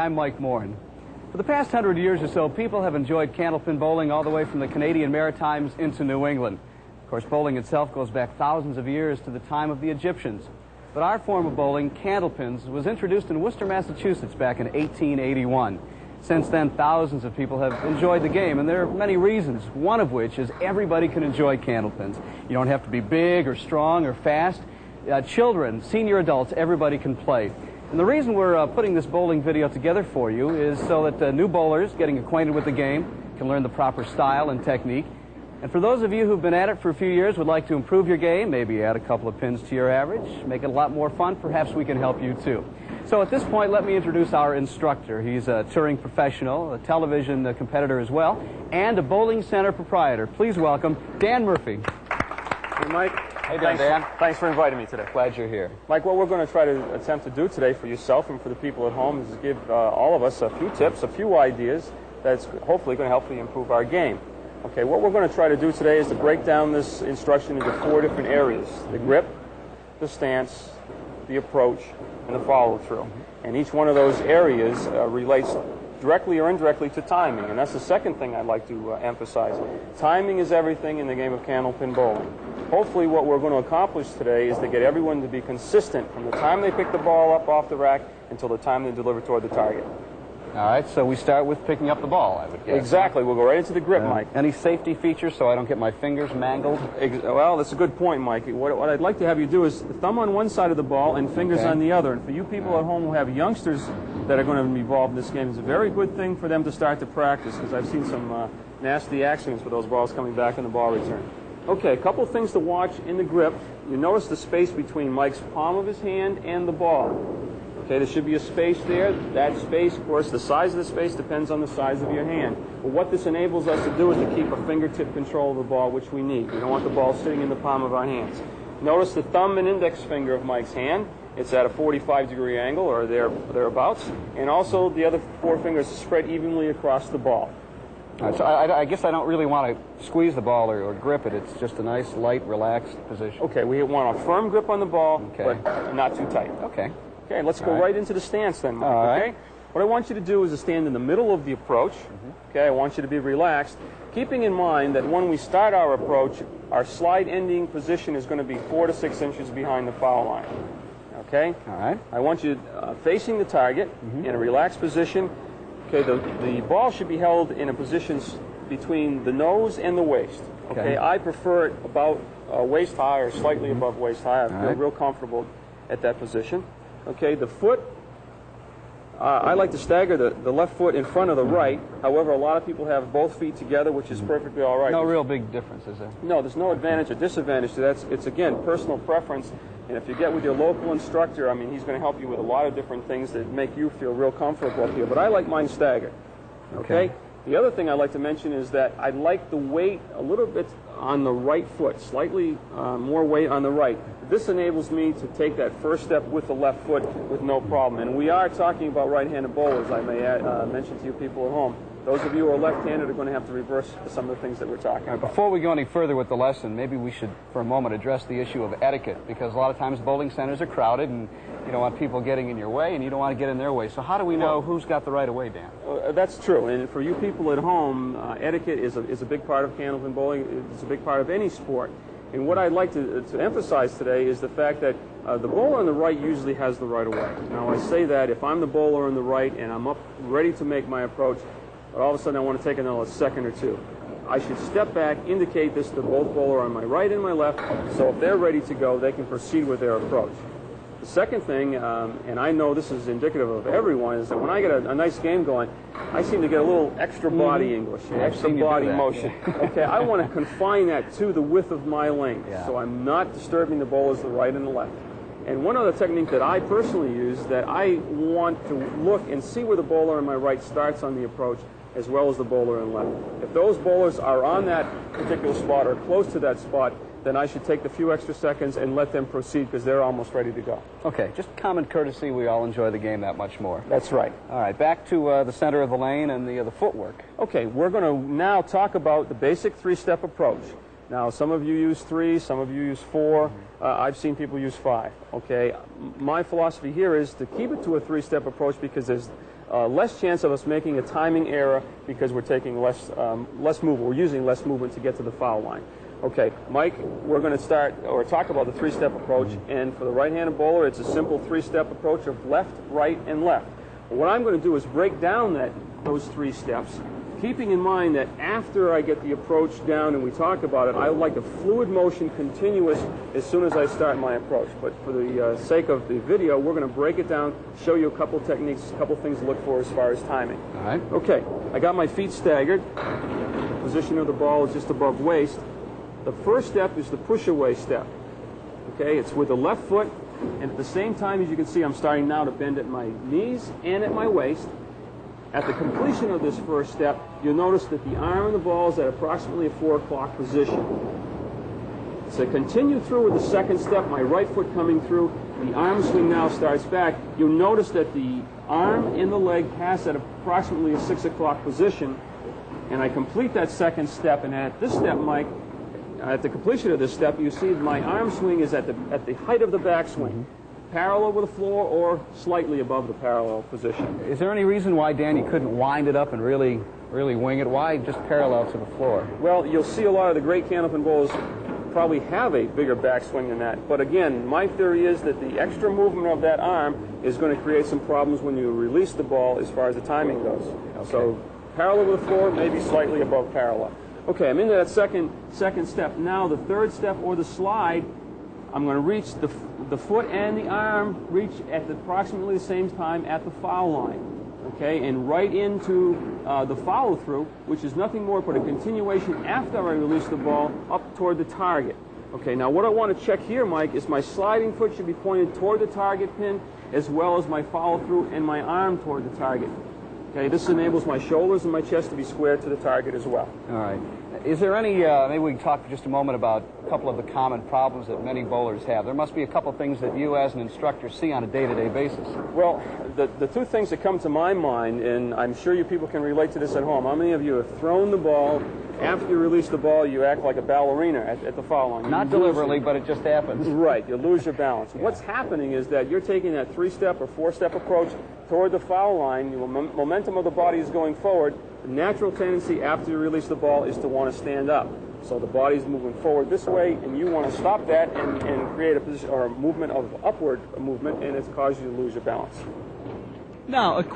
I'm Mike Morin. For the past 100 years or so, people have enjoyed candlepin bowling all the way from the Canadian Maritimes into New England. Of course, bowling itself goes back thousands of years to the time of the Egyptians. But our form of bowling, candlepins, was introduced in Worcester, Massachusetts back in 1881. Since then, thousands of people have enjoyed the game, and there are many reasons, one of which is everybody can enjoy candlepins. You don't have to be big or strong or fast. Children, senior adults, everybody can play. And the reason we're putting this bowling video together for you is so that new bowlers getting acquainted with the game can learn the proper style and technique. And for those of you who've been at it for a few years, would like to improve your game, maybe add a couple of pins to your average, make it a lot more fun, perhaps we can help you too. So at this point, let me introduce our instructor. He's a touring professional, a television competitor as well, and a bowling center proprietor. Please welcome Dan Murphy. Hey, Mike. Hey, Dan. Thanks for inviting me today. Glad you're here. Mike, what we're going to try to attempt to do today for yourself and for the people at home is give all of us a few tips, a few ideas that's hopefully going to help you improve our game. Okay, what we're going to try to do today is to break down this instruction into 4 different areas: the grip, the stance, the approach, and the follow-through. And each one of those areas relates directly or indirectly to timing, and that's the second thing I'd like to emphasize. Timing is everything in the game of candlepin bowling. Hopefully what we're going to accomplish today is to get everyone to be consistent from the time they pick the ball up off the rack until the time they deliver toward the target. All right, so we start with picking up the ball, I would guess. Exactly. We'll go right into the grip, Mike. Any safety features so I don't get my fingers mangled? Well, that's a good point, Mike. What I'd like to have you do is thumb on one side of the ball and fingers on the other. And for you people at home who have youngsters that are going to be involved in this game, it's a very good thing for them to start to practice, because I've seen some nasty accidents with those balls coming back in the ball return. Okay, a couple of things to watch in the grip. You notice the space between Mike's palm of his hand and the ball. Okay, there should be a space there. That space, of course, the size of the space depends on the size of your hand. But what this enables us to do is to keep a fingertip control of the ball, which we need. We don't want the ball sitting in the palm of our hands. Notice the thumb and index finger of Mike's hand. It's at a 45-degree angle or thereabouts. And also the other 4 fingers spread evenly across the ball. All right, so I guess I don't really want to squeeze the ball or grip it. It's just a nice, light, relaxed position. Okay, we want a firm grip on the ball, but not too tight. Okay. Okay, let's go right into the stance then, Mike. Okay? What I want you to do is to stand in the middle of the approach. Okay, I want you to be relaxed, keeping in mind that when we start our approach, our slide ending position is going to be 4 to 6 inches behind the foul line. Okay? All right. I want you facing the target in a relaxed position. Okay, the ball should be held in a position between the nose and the waist. Okay, I prefer it about waist high or slightly above waist high. I feel real comfortable at that position. Okay, the foot, I like to stagger the left foot in front of the right. However, a lot of people have both feet together, which is perfectly all right. No real big difference, is there? No, there's no advantage or disadvantage to that. It's, again, personal preference. And if you get with your local instructor, I mean, he's going to help you with a lot of different things that make you feel real comfortable up here. But I like mine staggered. Okay? The other thing I'd like to mention is that I like the weight a little bit on the right foot, slightly more weight on the right. This enables me to take that first step with the left foot with no problem. And we are talking about right-handed bowlers, I may mention to you people at home. Those of you who are left-handed are going to have to reverse some of the things that we're talking about. Before we go any further with the lesson, maybe we should, for a moment, address the issue of etiquette, because a lot of times bowling centers are crowded, and you don't want people getting in your way, and you don't want to get in their way. So how do we know who's got the right of way, Dan? That's true. And for you people at home, etiquette is a big part of candlepin bowling. It's a big part of any sport. And what I'd like to emphasize today is the fact that the bowler on the right usually has the right of way. Now, I say that if I'm the bowler on the right and I'm up ready to make my approach, but all of a sudden I want to take another second or two, I should step back, indicate this to both bowler on my right and my left, so if they're ready to go, they can proceed with their approach. The second thing, and I know this is indicative of everyone, is that when I get a nice game going, I seem to get a little extra body English, extra body motion. Okay, I want to confine that to the width of my length, so I'm not disturbing the bowlers to the right and the left. And one other technique that I personally use, that I want to look and see where the bowler on my right starts on the approach, as well as the bowler on the left. If those bowlers are on that particular spot or close to that spot, then I should take the few extra seconds and let them proceed, because they're almost ready to go. Okay, just common courtesy. We all enjoy the game that much more. That's right. All right, back to the center of the lane and the footwork. Okay, we're going to now talk about the basic 3-step approach. Now, some of you use 3, some of you use 4. I've seen people use 5. Okay, my philosophy here is to keep it to a 3-step approach, because there's less chance of us making a timing error because we're taking less movement. We're using less movement to get to the foul line. Okay, Mike, we're going to start or talk about the three-step approach. And for the right-handed bowler, it's a simple three-step approach of left, right, and left. But what I'm going to do is break down those 3 steps, keeping in mind that after I get the approach down and we talk about it, I would like a fluid motion continuous as soon as I start my approach. But for the sake of the video, we're going to break it down, show you a couple techniques, a couple things to look for as far as timing. All right. Okay, I got my feet staggered. The position of the ball is just above waist. The first step is the push-away step. Okay, it's with the left foot, and at the same time, as you can see, I'm starting now to bend at my knees and at my waist. At the completion of this first step, you'll notice that the arm and the ball is at approximately a 4 o'clock position. So continue through with the second step, my right foot coming through. The arm swing now starts back. You'll notice that the arm and the leg pass at approximately a 6 o'clock position. And I complete that second step, and at this step, Mike, at the completion of this step, you see my arm swing is at the height of the backswing, parallel with the floor or slightly above the parallel position. Is there any reason why, Dan, you couldn't wind it up and really wing it? Why just parallel to the floor? Well, you'll see a lot of the great Candlepin bowlers probably have a bigger backswing than that. But again, my theory is that the extra movement of that arm is going to create some problems when you release the ball as far as the timing goes. Okay. So parallel with the floor, maybe slightly above parallel. Okay, I'm into that second step. Now the third step, or the slide, I'm going to reach the foot and the arm reach at approximately the same time at the foul line. Okay, and right into the follow-through, which is nothing more but a continuation after I release the ball up toward the target. Okay, now what I want to check here, Mike, is my sliding foot should be pointed toward the target pin as well as my follow-through and my arm toward the target. Okay, this enables my shoulders and my chest to be squared to the target as well. All right. Is there any, maybe we can talk for just a moment about a couple of the common problems that many bowlers have. There must be a couple of things that you as an instructor see on a day-to-day basis. Well, the 2 things that come to my mind, and I'm sure you people can relate to this at home, how many of you have thrown the ball, after you release the ball, you act like a ballerina at the foul line? Not deliberately, but it just happens. Right, you lose your balance. Yeah. What's happening is that you're taking that 3-step or 4-step approach toward the foul line. Your momentum of the body is going forward. The natural tendency after you release the ball is to want to stand up. So the body's moving forward this way, and you want to stop that and create a position or a movement of upward movement, and it's caused you to lose your balance. Now, a quick